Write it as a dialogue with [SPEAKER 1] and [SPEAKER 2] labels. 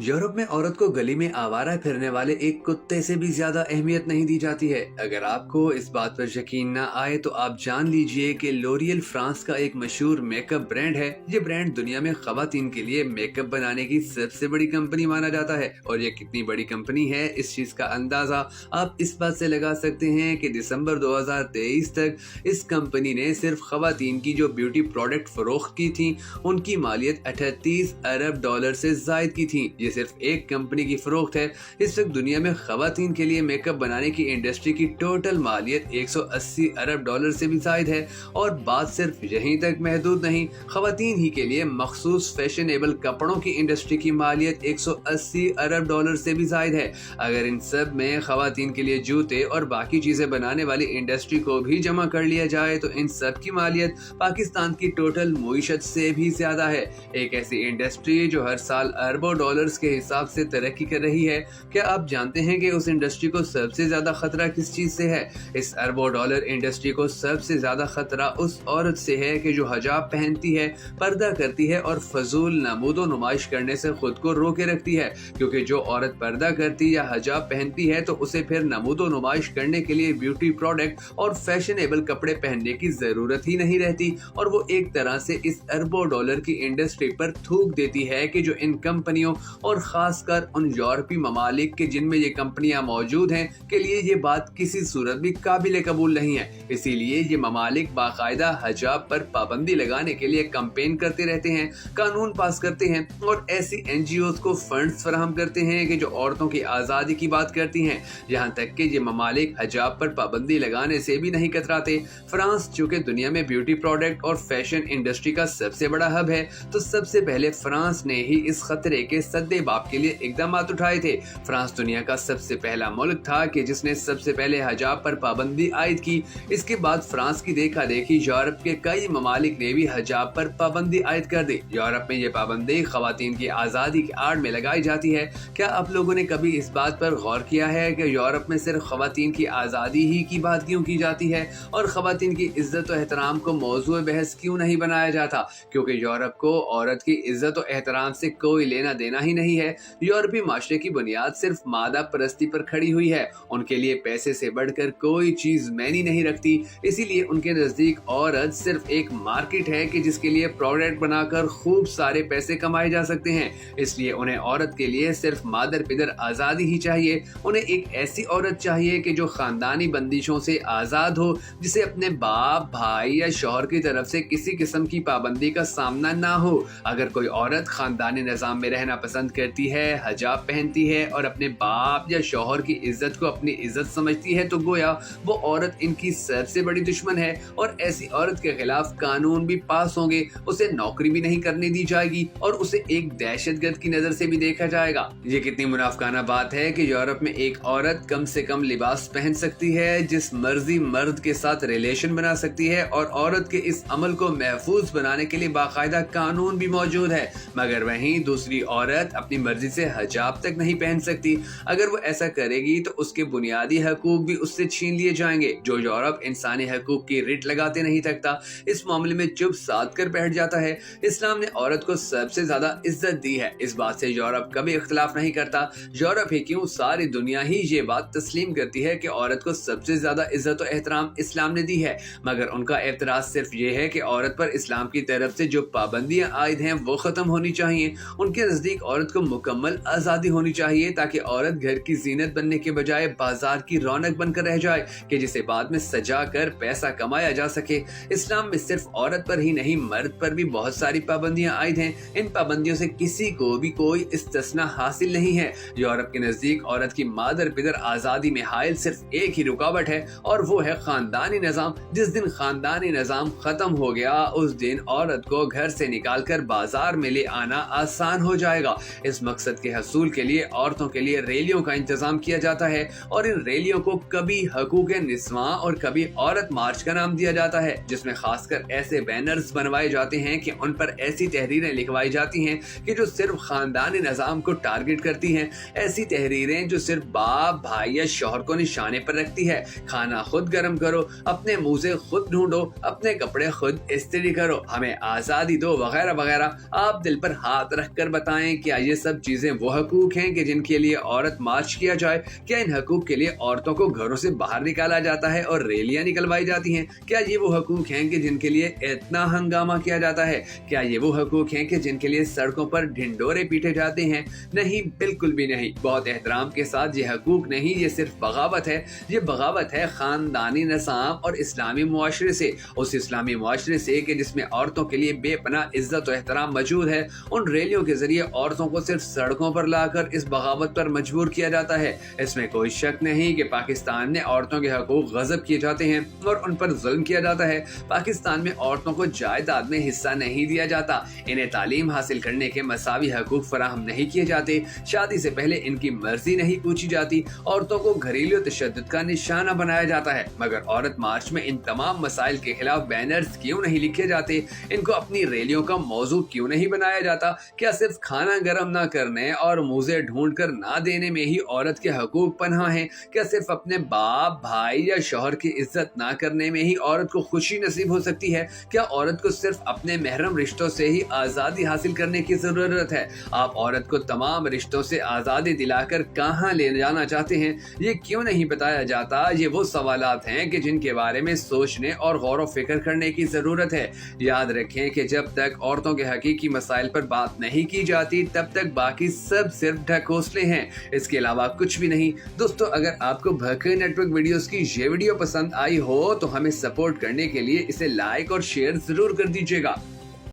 [SPEAKER 1] Europe में औरत को गली में आवारा फिरने वाले एक कुत्ते से भी ज्यादा अहमियत नहीं दी जाती है। अगर आपको इस बात पर यकीन ना आए तो आप जान लीजिए कि लोरियल फ्रांस का एक मशहूर मेकअप ब्रांड है। ये ब्रांड दुनिया में खवातीन के लिए मेकअप बनाने की सबसे बड़ी कंपनी माना जाता है। और ये कितनी बड़ी कंपनी है, इस चीज का अंदाजा आप इस बात से लगा सकते हैं कि दिसंबर 2023 तक इस कंपनी ने सिर्फ खवातीन की जो ब्यूटी प्रोडक्ट फरोख्त की थी उनकी मालियत 38 अरब डॉलर से जायद की थी। ये सिर्फ एक कंपनी की फरोख्त है। इस वक्त दुनिया में खवातीन के लिए मेकअप बनाने की इंडस्ट्री की टोटल मालियत 180 अरब डॉलर से भी जायद है। और बात सिर्फ यहीं तक महदूद नहीं, खवातीन ही के लिए मखसूस फैशनेबल कपड़ों की इंडस्ट्री की मालियत 180 अरब डॉलर से भी जायद है। अगर इन सब में खवातीन के लिए जूते और बाकी चीजें बनाने वाली इंडस्ट्री को भी जमा कर लिया जाए तो इन सब की मालियत पाकिस्तान की टोटल मुईशत से भी ज्यादा है। एक ऐसी इंडस्ट्री जो हर साल अरबों डॉलर्स के हिसाब से तरक्की कर रही है। क्या आप जानते हैं कि उस इंडस्ट्री को सबसे ज्यादा खतरा किस चीज से है? इस अरबों डॉलर इंडस्ट्री को सबसे ज्यादा खतरा उस औरत से है कि जो हिजाब पहनती है, पर्दा करती है और फजूल नमूदो नुमाइश करने से खुद को रोके रखती है। क्योंकि जो औरत पर्दा करती या हिजाब पहनती है तो उसे फिर नमूदो नुमाइश करने के लिए ब्यूटी प्रोडक्ट और फैशनेबल कपड़े पहनने की जरूरत ही नहीं रहती। और वो एक तरह से इस अरबों डॉलर की इंडस्ट्री पर थूक देती है कि जो इन कंपनियों और खासकर उन यूरोपीय ममालिक के जिनमें ये कंपनियां मौजूद हैं के लिए ये बात किसी सूरत भी काबिल कबूल नहीं है। इसीलिए ये ममालिक बाकायदा हिजाब पर पाबंदी लगाने के लिए कैंपेन करते रहते हैं, कानून पास करते हैं और ऐसी एनजीओ को फंड्स फराहम करते हैं कि जो औरतों की आज़ादी की बात करती हैं। यहाँ तक कि ये ममालिक हिजाब पर पाबंदी लगाने से भी नहीं कतराते। फ्रांस चूंकि दुनिया में ब्यूटी प्रोडक्ट और फैशन इंडस्ट्री का सबसे बड़ा हब है, तो सबसे पहले फ्रांस ने ही इस खतरे के सद्देबाप के लिए इकदाम उठाए थे। फ्रांस दुनिया का सबसे पहला मुल्क था कि जिसने सबसे पहले हिजाब पर पाबंदी आयद की। इसके बाद फ्रांस की देखा देखी यूरोप के कई ममालिक ने भी हिजाब पर पाबंदी आयद कर दी। यूरोप में ये पाबंदी खवातीन की आज़ादी की आड़ में लगाई जाती है। क्या आप लोगों ने कभी इस बात पर गौर किया है कि यूरोप में सिर्फ खवातीन की आज़ादी ही की बात क्यों की जाती है और खवातीन की इज्जत और एहतराम को मौजूद बहस क्यों नहीं बनाया जाता? क्योंकि यूरोप को औरत की इज्जत और एहतराम से कोई लेना देना ही नहीं है। यूरोपीय माशरे की बुनियाद सिर्फ मादा परस्ती पर खड़ी हुई है। उनके लिए पैसे से बढ़कर कोई चीज मायने नहीं रखती। इसीलिए उनके नजदीक औरत सिर्फ एक मार्केट है कि जिसके लिए प्रोडक्ट बनाकर खूब सारे पैसे कमाए जा सकते हैं। इसलिए उन्हें औरत के लिए सिर्फ मादर पिदर आजादी ही चाहिए। उन्हें एक ऐसी औरत चाहिए कि जो खानदानी बंदिशों से आजाद हो, जिसे अपने बाप, भाई या शौहर की तरफ से किसी किस्म की पाबंदी का सामना ना हो। अगर कोई औरत खानदानी निजाम में रहना पसंद करती है, हिजाब पहनती है और अपने बाप या शौहर की इज्जत को अपनी इज्जत समझती है तो गोया वो औरत इनकी सबसे बड़ी दुश्मन है। और ऐसी औरत के खिलाफ कानून भी पास होंगे, उसे नौकरी भी नहीं करने दी जाएगी और उसे एक दहशतगर्द की नजर से भी देखा जाएगा। ये कितनी मुनाफिकाना बात है कि यूरोप में एक औरत कम से कम लिबास पहन सकती है, जिस मर्जी मर्द के साथ रिलेशन बना सकती है और औरत के इस अमल को महफूज बनाने के लिए बाकायदा कानून भी मौजूद है। मगर वहीं दूसरी औरत अपनी मर्जी से हिजाब तक नहीं पहन सकती। अगर वो ऐसा करेगी तो उसके बुनियादी हकूक भी उससे छीन लिए जाएंगे। जो यूरोप इंसानी हकूक की रिट लगाते नहीं थकता, इस मामले में चुप साध कर बैठ जाता है। इस्लाम ने औरत को सबसे ज्यादा इज्जत दी है, इस बात से यूरोप कभी इख्तिलाफ नहीं करता। यूरोप ही क्यों, सारी दुनिया ही ये बात तस्लीम करती है कि औरत को सबसे ज्यादा इज्जत और एहतराम इस्लाम ने दी है। मगर उनका एतराज सिर्फ ये है कि औरत पर इस्लाम की तरफ से जो पाबंदियां आयद हैं वो खत्म होनी चाहिए। उनके नजदीक औरत को मुकम्मल आजादी होनी चाहिए ताकि औरत घर की जीनत बनने के बजाय बाजार की रौनक बनकर रह जाए कि जिसे बाद में सजा कर पैसा कमाया जा सके। इस्लाम में सिर्फ औरत पर ही नहीं, मर्द पर भी बहुत सारी पाबंदियां आयद हैं। इन पाबंदियों से किसी को भी कोई इस्तिस्ना हासिल नहीं है। यूरोप के नजदीक औरत की मादर पिदर आजादी में हायल सिर्फ एक ही रुकावट है और वो है खानदानी निजाम। जिस दिन खानदानी निजाम खत्म हो गया उस दिन औरत को घर से निकालकर बाजार में ले आना आसान हो जाएगा। इस मकसद के हसूल के लिए औरतों के लिए रैलियों का इंतजाम किया जाता है और इन रैलियों को कभी हकूक निस्वां और कभी औरत मार्च का नाम दिया जाता है, जिसमें खासकर ऐसे बैनर्स बनवाए जाते हैं कि उन पर ऐसी तहरीरें लिखवाई जाती हैं कि जो सिर्फ खानदानी निजाम को टारगेट करती हैं। ऐसी तहरीरें जो सिर्फ बाप, भाई या शौहर को निशाने पर रखती है। खाना खुद गर्म करो, अपने मुंह से खुद ढूंढो, अपने कपड़े खुद इस्त्री करो, हमें आजादी दो, वगैरह वगैरह। आप दिल पर हाथ रख कर बताएं, क्या ये सब चीजें वो हकूक हैं कि जिनके लिए औरत मार्च किया जाए? क्या इन हकूक के लिए औरतों को घरों से बाहर निकाला जाता है और रैलियां निकलवाई जाती हैं? क्या ये वो हकूक हैं कि जिनके लिए इतना हंगामा किया जाता है? क्या ये वो हकूक हैं कि जिनके लिए सड़कों पर ढिंडोरे पीटे जाते हैं? नहीं, बिल्कुल भी नहीं। बहुत एहतराम के साथ, ये हकूक नहीं, ये सिर्फ बगावत है। ये बगावत है खानदानी निज़ाम और इस्लामी मुआशरे से, उस इस्लामी मुआशरे से कि जिसमें औरतों के लिए बेपनाह इज्जत और एहतराम मौजूद है। उन रैलियों के जरिए औरतों को सिर्फ सड़कों पर लाकर इस बगावत पर मजबूर किया जाता है। इसमें कोई शक नहीं कि पाकिस्तान में औरतों के हकूक गजब किए जाते हैं और उन पर जुल्म किया जाता है। पाकिस्तान में औरतों को जायदाद में हिस्सा नहीं दिया जाता, इन्हें तालीम हासिल करने के मसावी हकूक फराहम नहीं किए जाते, शादी से पहले इनकी मर्जी नहीं पूछी जाती, औरतों को घरेलू तशद्दुद का निशाना बनाया जाता है। मगर औरत मार्च में इन तमाम मसाइल के खिलाफ बैनर्स क्यों नहीं लिखे जाते? इनको अपनी रैलियों का मौजू क्यों नहीं बनाया जाता? क्या सिर्फ खाना गर्म ना करने और मुझे ढूंढ कर ना देने में ही औरत के हकूक पनाह हैं? क्या सिर्फ अपने बाप, भाई या शौहर की इज्जत ना करने में ही औरत को खुशी नसीब हो सकती है? क्या औरत को सिर्फ अपने महरम रिश्तों से ही आजादी हासिल करने की जरूरत है? आप औरत को तमाम रिश्तों से आजादी दिलाकर कहां ले जाना चाहते हैं? ये क्यों नहीं बताया जाता? ये वो सवालात हैं कि जिनके बारे में सोचने और गौर व फिक्र करने की जरूरत है। याद रखें कि जब तक औरतों के हकीकी मसाइल पर बात नहीं की जाती, तब तक बाकी सब सिर्फ ढकोसले हैं, इसके अलावा कुछ भी नहीं। दोस्तों, अगर आपको भरकई नेटवर्क वीडियोस की ये वीडियो पसंद आई हो तो हमें सपोर्ट करने के लिए इसे लाइक और शेयर जरूर कर दीजिएगा।